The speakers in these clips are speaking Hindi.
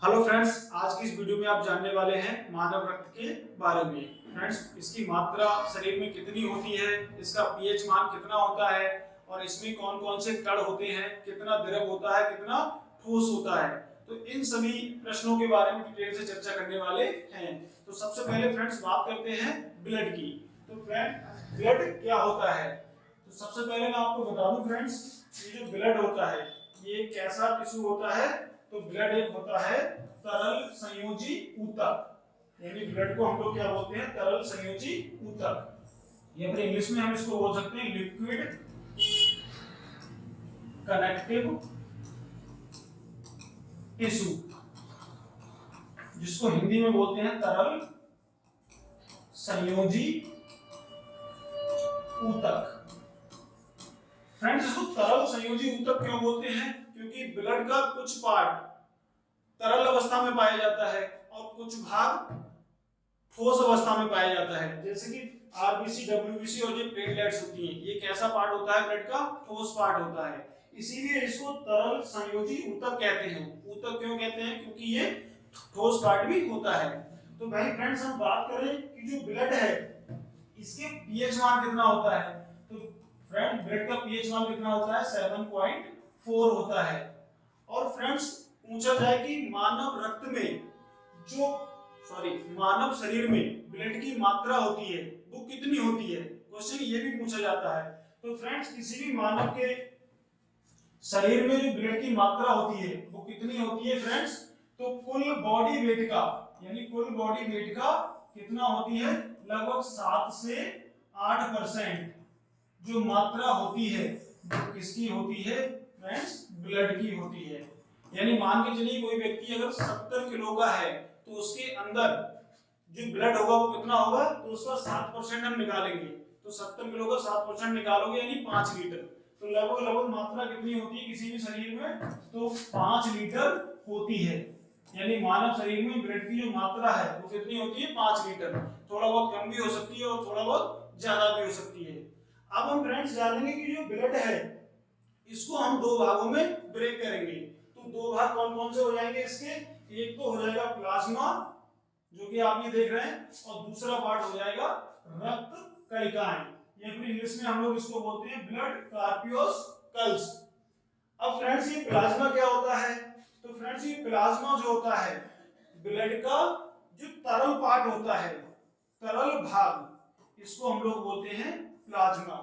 हेलो फ्रेंड्स, आज की इस वीडियो में आप जानने वाले हैं मानव रक्त के बारे में। फ्रेंड्स, इसकी मात्रा शरीर में कितनी होती है, इसका पीएच मान कितना होता है और इसमें कौन कौन से कण होते हैं, कितना द्रव होता है, कितना ठोस होता है। तो इन सभी प्रश्नों के बारे में डिटेल से चर्चा करने वाले हैं। तो सबसे पहले फ्रेंड्स बात करते हैं ब्लड की। तो फ्रेंड, ब्लड क्या होता है? तो सबसे पहले मैं आपको बता दूं फ्रेंड्स, ये जो ब्लड होता है ये कैसा टिश्यू होता है। तो ब्लड एक होता है तरल संयोजी ऊतक, यानी ब्लड को हम लोग क्या बोलते हैं? तरल संयोजी ऊतक। ये अपने इंग्लिश में हम इसको बोल सकते हैं लिक्विड कनेक्टिव टिश्यू, जिसको हिंदी में बोलते हैं तरल संयोजी ऊतक। फ्रेंड्स, इसको तरल संयोजी ऊतक क्यों बोलते हैं? क्योंकि ब्लड का कुछ पार्ट तरल अवस्था में पाया जाता है और कुछ भाग ठोस अवस्था में पाया जाता है। जैसे कि आरबीसी, डब्ल्यूबीसी और जो प्लेटलेट्स होती हैं, ये कैसा पार्ट होता है? ब्लड का ठोस पार्ट होता है। इसीलिए इसको तरल संयोजी ऊतक कहते हैं। ऊतक क्यों कहते हैं? क्योंकि ये ठोस पार्ट भी होता है। तो भाई फ्रेंड्स, हम बात करें कि जो ब्लड है इसके पीएच मान कितना होता है। तो फ्रेंड, ब्लड का पीएच मान कितना होता है? 7.4 होता है। और फ्रेंड्स, पूछा जाए कि मानव रक्त में मानव शरीर में ब्लड की मात्रा होती है वो कितनी होती है, क्वेश्चन ये भी पूछा जाता है। तो फ्रेंड्स, किसी भी मानव के शरीर में जो ब्लड की मात्रा होती है वो कितनी होती है फ्रेंड्स? तो कुल बॉडी वेट का, यानी कुल बॉडी वेट का कितना होती है? लगभग 7 से 8% जो मात्रा होती है वो किसकी होती है फ्रेंड्स? ब्लड की होती है। यानी मान के चलिए कोई व्यक्ति अगर 70 किलो का है तो उसके अंदर जो ब्लड होगा वो कितना होगा? तो उसका 7% हम निकालेंगे। तो 70 किलो का 7% निकालोगे यानी 5 लीटर। तो लगभग लगभग मात्रा कितनी होती है किसी भी शरीर में? तो 5 लीटर होती है। यानी मानव शरीर में ब्लड की जो मात्रा है वो कितनी होती है? 5 लीटर। थोड़ा बहुत कम भी हो सकती है और थोड़ा बहुत ज्यादा भी हो सकती है। अब हम फ्रेंड्स जानेंगे कि जो ब्लड है इसको हम दो भागों में ब्रेक करेंगे। तो दो भाग कौन कौन से हो जाएंगे इसके? एक तो हो जाएगा प्लाज्मा, जो कि आप ये देख रहे हैं, और दूसरा पार्ट हो जाएगा रक्त कणिकाएं। ये अपनी इंग्लिश में हम लोग इसको बोलते हैं ब्लड कार्पियोस्कल्स। अब फ्रेंड्स, ये प्लाज्मा क्या होता है? तो फ्रेंड्स, ये प्लाज्मा जो होता है ब्लड का जो तरल पार्ट होता है, तरल भाग, इसको हम लोग बोलते हैं प्लाज्मा।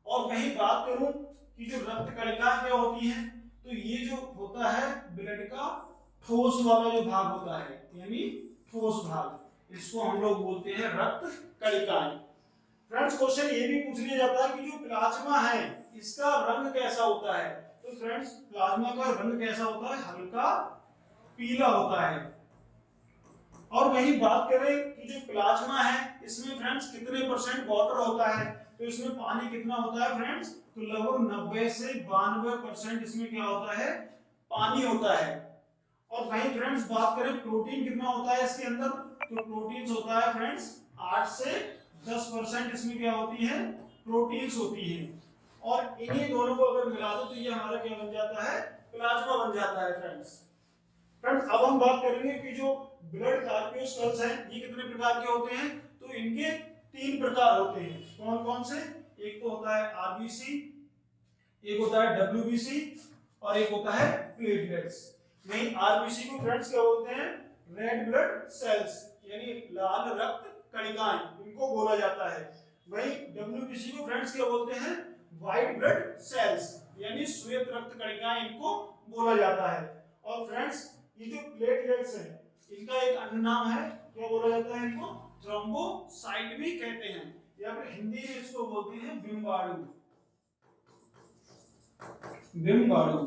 और वहीं बात करूं कि जो रक्त कणिकाएं क्या होती हैं, तो ये जो होता है ब्लड का ठोस वाला जो भाग होता है, यानी ठोस भाग, इसको हम लोग बोलते हैं रक्त कणिकाएं। फ्रेंड्स, क्वेश्चन ये भी पूछ लिया जाता है कि जो प्लाज्मा है इसका रंग कैसा होता है। तो फ्रेंड्स, प्लाज्मा का रंग कैसा होता है? हल्का पीला होता है। और वही बात करें कि जो प्लाज्मा है इसमें फ्रेंड्स कितने परसेंट वाटर होता है, तो इसमें पानी कितना होता है फ्रेंड्स? तो लगभग 90 से 92% इसमें क्या होता है? पानी होता है। और वही फ्रेंड्स बात करें प्रोटीन कितना होता है इसके अंदर, तो प्रोटीन्स होता है फ्रेंड्स 8 से 10% इसमें क्या होती है? प्रोटीन्स होती है। और इन्हीं दोनों को अगर मिला दो तो ये हमारा क्या बन जाता है? प्लाज्मा बन जाता है फ्रेंड्स। फ्रेंड्स, अब हम बात करेंगे कि जो ब्लड कार्पियोस्कल्स हैं ये कितने प्रकार के होते हैं। तो इनके 3 प्रकार होते हैं। कौन कौन से? एक तो होता है आरबीसी, एक होता है डब्ल्यूबीसी और एक होता है प्लेटलेट्स। नहीं, आरबीसी को फ्रेंड्स क्या बोलते हैं? रेड ब्लड सेल्स, यानी लाल रक्त कणिकाएं, इनको बोला जाता है। वही डब्ल्यूबीसी को फ्रेंड्स क्या बोलते हैं? व्हाइट ब्लड सेल्स, यानी श्वेत रक्त कणिकाएं, इनको बोला जाता है। और फ्रेंड्स, ये जो प्लेटलेट्स हैं इनका एक अन्य नाम है, क्या बोला जाता है इनको? थ्रोम्बोसाइट भी कहते हैं, या फिर हिंदी में इसको बोलते हैं बिम्बाणु। बिम्बाणु।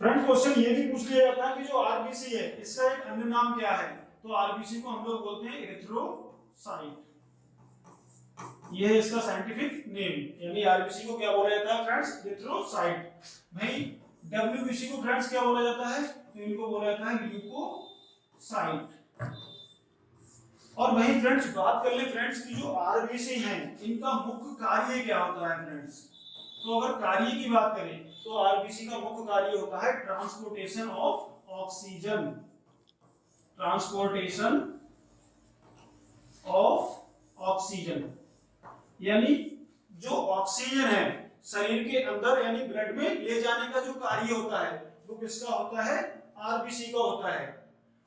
फ्रेंड, क्वेश्चन ये भी पूछ लिया जाता है कि जो आरबीसी है इसका एक अन्य नाम क्या है। तो आरबीसी को हम लोग बोलते हैं एरिथ्रोसाइट, ये है इसका साइंटिफिक नेम। यानी आरबीसी को क्या बोला जाता है फ्रेंड्स? एरिथ्रोसाइट। भाई डब्ल्यूबीसी को फ्रेंड्स क्या बोला जाता है? तो इनको बोला जाता है ल्यूकोसाइट। और वहीं फ्रेंड्स बात कर ले फ्रेंड्स की जो आरबीसी हैं इनका मुख्य कार्य क्या होता है फ्रेंड्स। तो अगर कार्य की बात करें तो आरबीसी का मुख्य कार्य होता है transportation of oxygen, transportation of oxygen, यानी जो ऑक्सीजन है शरीर के अंदर यानी ब्लड में ले जाने का जो कार्य होता है वो किसका होता है, आरबीसी का होता है।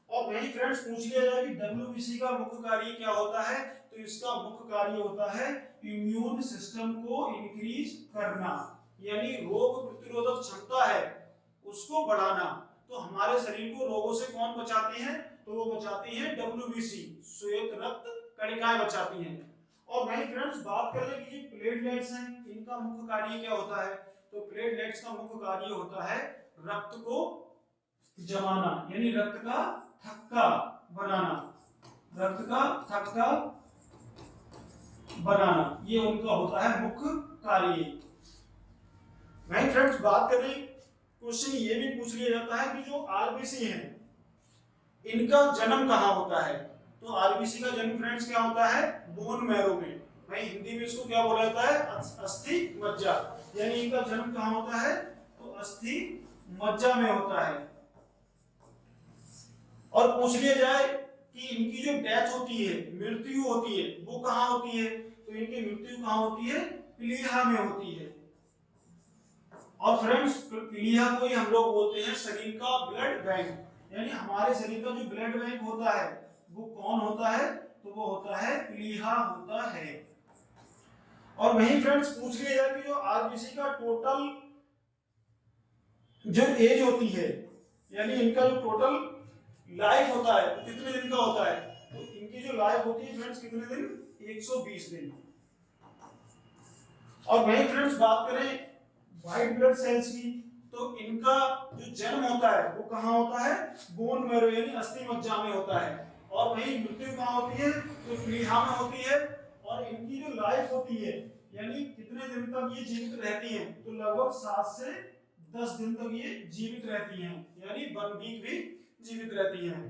और वही फ्रेंड्स पूछ लिया जाए कि डब्ल्यूबीसी का मुख्य कार्य क्या होता है, तो इसका मुख्य कार्य होता है इम्यून सिस्टम को इंक्रीज करना, यानी रोग प्रतिरोधक क्षमता है उसको बढ़ाना। तो हमारे शरीर को रोगों से कौन बचाते हैं, तो वो बचाती हैं डब्ल्यूबीसी, श्वेत रक्त कणिकाएं बचाती हैं। और वही फ्रेंड्स बात कर ले कि प्लेटलेट्स हैं, इनका मुख्य कार्य क्या होता है, तो प्लेटलेट्स का मुख्य कार्य होता है रक्त को जमाना, यानी रक्त का थक्का बनाना, रक्त का थक्का बनाना, ये उनका होता है मुख्य कार्य। वही फ्रेंड्स बात करें, क्वेश्चन ये भी पूछ लिया जाता है कि जो आरबीसी हैं इनका जन्म कहाँ होता है, तो आरबीसी का जन्म फ्रेंड्स क्या होता है, बोन मैरो में। भाई हिंदी में इसको क्या बोला जाता है, अस्थि मज्जा, यानी इनका जन्म कहाँ होता है, तो अस्थि मज्जा में होता है। और पूछ लिया जाए कि इनकी जो डेथ होती है, मृत्यु होती है, वो कहाँ होती है, तो इनकी मृत्यु कहाँ होती है, प्लीहा में होती है। और फ्रेंड्स प्लीहा को ही हम लोग बोलते हैं शरीर का ब्लड बैंक, यानी हमारे शरीर का जो ब्लड बैंक होता है वो कौन होता है, तो वो होता है प्लीहा होता है। और वही फ्रेंड्स पूछ लिया जाए कि जो आरबीसी का टोटल जो एज होती है, यानी इनका जो टोटल लाइफ होता है तो कितने दिन का होता है, तो इनकी जो लाइफ होती है फ्रेंड्स कितने दिन, 120 दिन। और वही फ्रेंड्स बात करें व्हाइट ब्लड सेल्स की, तो इनका जो जन्म होता है वो कहाँ होता है, बोन मैरो यानी अस्थि मज्जा में होता है। और वही मृत्यु कहाँ होती है, तो प्लीहा में होती है। और इनकी जो लाइफ होती है यानी कितने दिन तक ये जीवित रहती हैं, तो लगभग 7 से 10 दिन तक ये जीवित रहती हैं, यानी 1 वीक भी जीवित रहती हैं।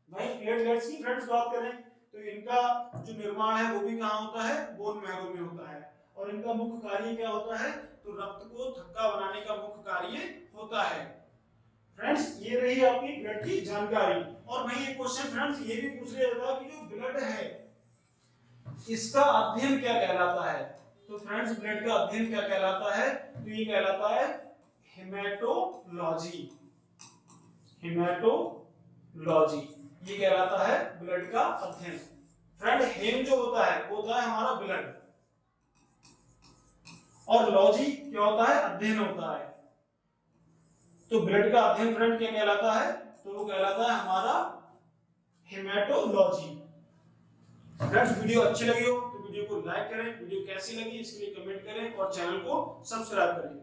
वही प्लेटलेट्स की फ्रेंड्स बात करें तो इनका जो निर्माण है वो भी कहाँ होता है, बोन मैरो में होता है। और इनका मुख्य कार्य क्या होता है, तो रक्त को थक्का बनाने का मुख्य कार्य होता है। फ्रेंड्स ये रही आपकी ब्लड की जानकारी। और वही एक क्वेश्चन फ्रेंड्स ये भी पूछ लिया जाता है कि जो ब्लड है इसका अध्ययन क्या कहलाता है, तो फ्रेंड्स ब्लड का अध्ययन क्या कहलाता है, तो ये कहलाता है हेमेटोलॉजी, हेमेटोलॉजी ये कहलाता है ब्लड का अध्ययन। फ्रेंड हेम जो होता है वो होता है हमारा ब्लड, और लॉजी क्या होता है, अध्ययन होता है। तो ब्लड का अध्ययन फ्रेंड क्या कहलाता है, तो वो कहलाता है हमारा हेमेटोलॉजी। फ्रेंड्स वीडियो अच्छी लगी हो तो वीडियो को लाइक करें, वीडियो कैसी लगी इसके लिए कमेंट करें और चैनल को सब्सक्राइब करें।